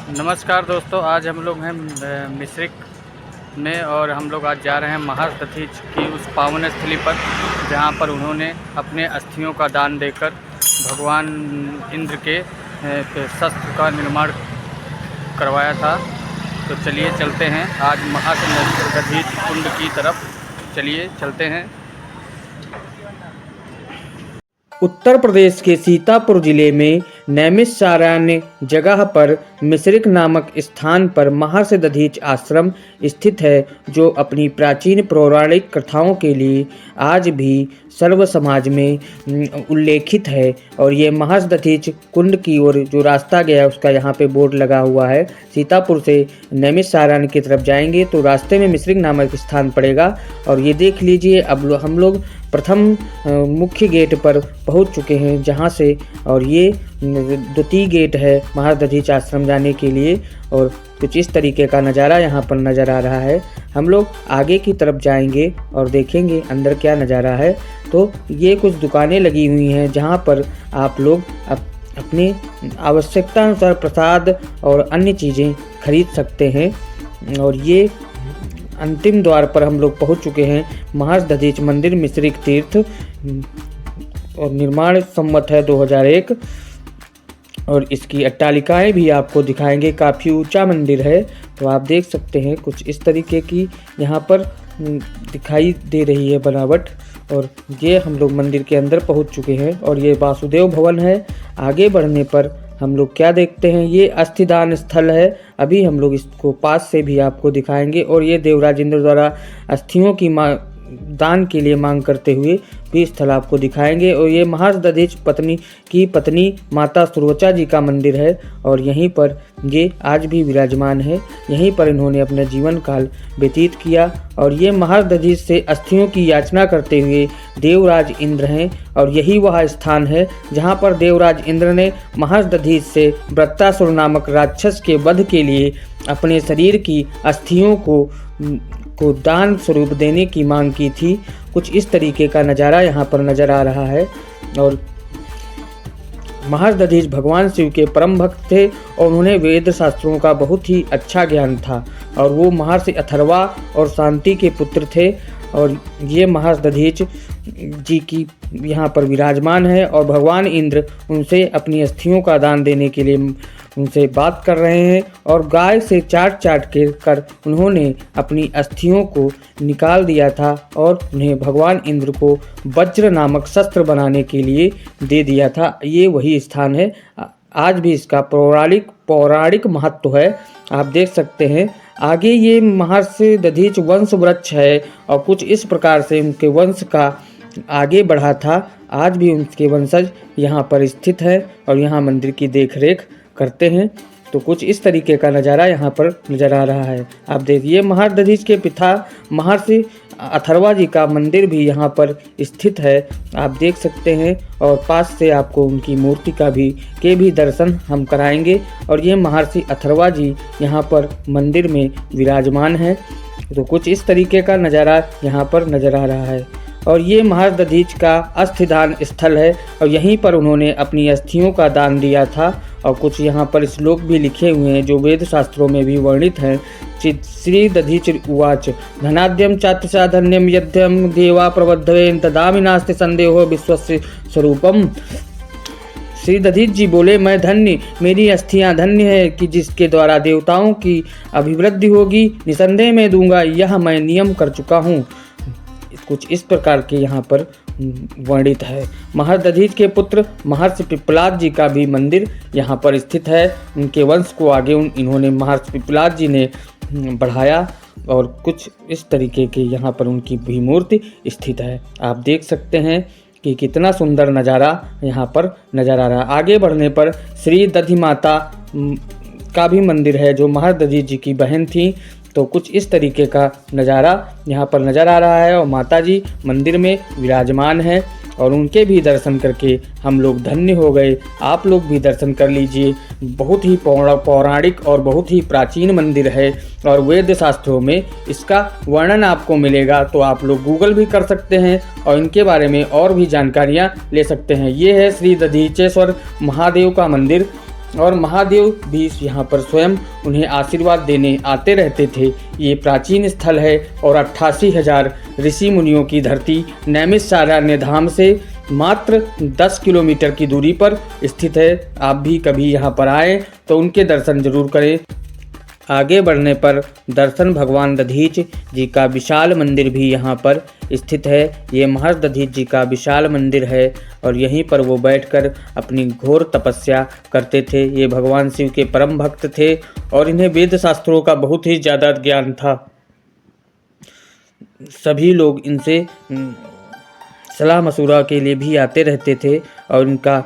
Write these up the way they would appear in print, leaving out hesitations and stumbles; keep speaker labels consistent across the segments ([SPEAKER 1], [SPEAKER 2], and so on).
[SPEAKER 1] नमस्कार दोस्तों, आज हम लोग हैं मिश्रिक में और हम लोग आज जा रहे हैं महर्ष दधीच की उस पावन स्थली पर जहां पर उन्होंने अपने अस्थियों का दान देकर भगवान इंद्र के शस्त्र का निर्माण करवाया था। तो चलिए चलते हैं आज महर्ष दधीच कुंड की तरफ। चलिए चलते हैं।
[SPEAKER 2] उत्तर प्रदेश के सीतापुर जिले में नैमिषारण्य जगह पर मिश्रिक नामक स्थान पर महर्ष दधीच आश्रम स्थित है, जो अपनी प्राचीन पौराणिक कथाओं के लिए आज भी सर्व समाज में उल्लेखित है। और ये महर्ष दधीच कुंड की ओर जो रास्ता गया है उसका यहाँ पे बोर्ड लगा हुआ है। सीतापुर से नैमिषारण्य की तरफ जाएंगे तो रास्ते में मिश्रिक नामक स्थान पड़ेगा। और ये देख लीजिए, अब हम लोग प्रथम मुख्य गेट पर पहुंच चुके हैं जहां से, और ये द्वितीय गेट है महर्ष दधीच आश्रम जाने के लिए। और कुछ इस तरीके का नज़ारा यहाँ पर नज़र आ रहा है। हम लोग आगे की तरफ जाएंगे और देखेंगे अंदर क्या नज़ारा है। तो ये कुछ दुकानें लगी हुई हैं जहाँ पर आप लोग अपनी आवश्यकता अनुसार प्रसाद और अन्य चीज़ें खरीद सकते हैं। और ये अंतिम द्वार पर हम लोग पहुंच चुके हैं। महर्ष दधीच मंदिर मिश्रिक तीर्थ और निर्माण संवत है 2001। और इसकी अट्टालिकाएं भी आपको दिखाएंगे। काफ़ी ऊंचा मंदिर है, तो आप देख सकते हैं कुछ इस तरीके की यहाँ पर दिखाई दे रही है बनावट। और ये हम लोग मंदिर के अंदर पहुँच चुके हैं और ये वासुदेव भवन है। आगे बढ़ने पर हम लोग क्या देखते हैं, ये अस्थिदान स्थल है। अभी हम लोग इसको पास से भी आपको दिखाएंगे। और ये देवराज इंद्र द्वारा अस्थियों की दान के लिए मांग करते हुए भी स्थल आपको दिखाएंगे। और ये महर्ष दधीच पत्नी माता सुरवचा जी का मंदिर है और यहीं पर ये आज भी विराजमान है। यहीं पर इन्होंने अपना जीवन काल व्यतीत किया। और ये महर्ष दधीच से अस्थियों की याचना करते हुए देवराज इंद्र हैं। और यही वह स्थान है जहाँ पर देवराज इंद्र ने महर्ष दधीच से वृत्तासुर नामक राक्षस के वध के लिए अपने शरीर की अस्थियों को दान स्वरूप देने की मांग की थी। कुछ इस तरीके का नज़ारा यहाँ पर नज़र आ रहा है। और महर्ष दधीच भगवान शिव के परम भक्त थे और उन्हें वेद शास्त्रों का बहुत ही अच्छा ज्ञान था। और वो महर्षि अथर्वा और शांति के पुत्र थे। और ये महर्ष दधीच जी की यहाँ पर विराजमान है और भगवान इंद्र उनसे अपनी अस्थियों का दान देने के लिए उनसे बात कर रहे हैं। और गाय से चाट के कर उन्होंने अपनी अस्थियों को निकाल दिया था और उन्हें भगवान इंद्र को वज्र नामक शस्त्र बनाने के लिए दे दिया था। ये वही स्थान है। आज भी इसका पौराणिक महत्व है, आप देख सकते हैं। आगे ये महर्ष दधीच वंश वृक्ष है और कुछ इस प्रकार से उनके वंश का आगे बढ़ा था। आज भी उनके वंशज यहाँ पर स्थित है और यहाँ मंदिर की देखरेख करते हैं। तो कुछ इस तरीके का नज़ारा यहाँ पर नज़र आ रहा है। आप देखिए, महर्ष दधीच के पिता महर्षि अथर्वा जी का मंदिर भी यहाँ पर स्थित है, आप देख सकते हैं। और पास से आपको उनकी मूर्ति के भी दर्शन हम कराएंगे। और ये महर्षि अथर्वा जी यहाँ पर मंदिर में विराजमान हैं। तो कुछ इस तरीके का नज़ारा यहाँ पर नज़र आ रहा है। और ये महर्ष दधीच का अस्थिदान स्थल है और यहीं पर उन्होंने अपनी अस्थियों का दान दिया था। और कुछ यहाँ पर श्लोक भी लिखे हुए हैं जो वेद शास्त्रों में भी वर्णित हैं। श्री दधीच उवाच धनाद्यम चात्सा धन्यम यद्यम देवा प्रबद्धवेन ददामि नास्ति संदेहो विश्वस्य स्वरूपम। श्री दधीच जी बोले, मैं धन्य, मेरी अस्थियां धन्य है कि जिसके द्वारा देवताओं की अभिवृद्धि होगी, निसंदेह मैं दूंगा, यह मैं नियम कर चुका हूँ। कुछ इस प्रकार के यहाँ पर वर्णित है। महर्ष दधीच के पुत्र महर्षि पिप्पलाद जी का भी मंदिर यहाँ पर स्थित है। उनके वंश को आगे इन्होंने महर्षि पिप्पलाद जी ने बढ़ाया। और कुछ इस तरीके के यहाँ पर उनकी भी मूर्ति स्थित है। आप देख सकते हैं कि कितना सुंदर नज़ारा यहाँ पर नज़र आ रहा है। आगे बढ़ने पर श्री दधि माता का भी मंदिर है जो महर्ष दधीच जी की बहन थी। तो कुछ इस तरीके का नज़ारा यहाँ पर नज़र आ रहा है। और माता जी मंदिर में विराजमान है और उनके भी दर्शन करके हम लोग धन्य हो गए। आप लोग भी दर्शन कर लीजिए। बहुत ही पौराणिक और बहुत ही प्राचीन मंदिर है और वेद शास्त्रों में इसका वर्णन आपको मिलेगा। तो आप लोग गूगल भी कर सकते हैं और इनके बारे में और भी जानकारियाँ ले सकते हैं। ये है श्री दधीचेश्वर महादेव का मंदिर और महादेव भी यहाँ पर स्वयं उन्हें आशीर्वाद देने आते रहते थे। ये प्राचीन स्थल है और 88,000 ऋषि मुनियों की धरती नैमिषारण्य धाम से मात्र 10 किलोमीटर की दूरी पर स्थित है। आप भी कभी यहाँ पर आएँ तो उनके दर्शन जरूर करें। आगे बढ़ने पर दर्शन भगवान दधीच जी का विशाल मंदिर भी यहाँ पर स्थित है। ये महर्षि दधीच जी का विशाल मंदिर है और यहीं पर वो बैठकर अपनी घोर तपस्या करते थे। ये भगवान शिव के परम भक्त थे और इन्हें वेद शास्त्रों का बहुत ही ज़्यादा ज्ञान था। सभी लोग इनसे सलाह मशूरा के लिए भी आते रहते थे और इनका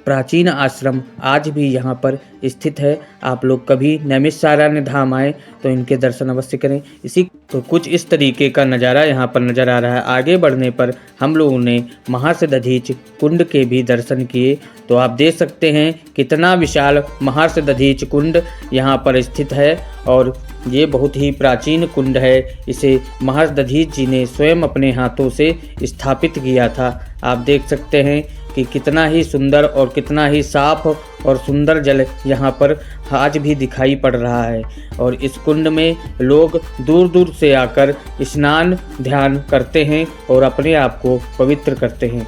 [SPEAKER 2] प्राचीन आश्रम आज भी यहाँ पर स्थित है। आप लोग कभी नैमिषारण्य धाम आए तो इनके दर्शन अवश्य करें। इसी तो कुछ इस तरीके का नज़ारा यहाँ पर नज़र आ रहा है। आगे बढ़ने पर हम लोगों ने महर्षि दधीच कुंड के भी दर्शन किए। तो आप देख सकते हैं कितना विशाल महर्षि दधीच कुंड यहाँ पर स्थित है और ये बहुत ही प्राचीन कुंड है। इसे महर्षि दधीच जी ने स्वयं अपने हाथों से स्थापित किया था। आप देख सकते हैं कि कितना ही सुंदर और कितना ही साफ और सुंदर जल यहाँ पर आज भी दिखाई पड़ रहा है। और इस कुंड में लोग दूर दूर से आकर स्नान ध्यान करते हैं और अपने आप को पवित्र करते हैं।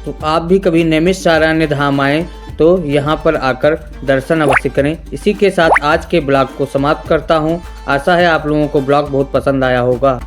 [SPEAKER 2] तो आप भी कभी नैमिषारण्य धाम आएँ तो यहाँ पर आकर दर्शन अवश्य करें। इसी के साथ आज के ब्लॉग को समाप्त करता हूँ। आशा है आप लोगों को ब्लॉग बहुत पसंद आया होगा।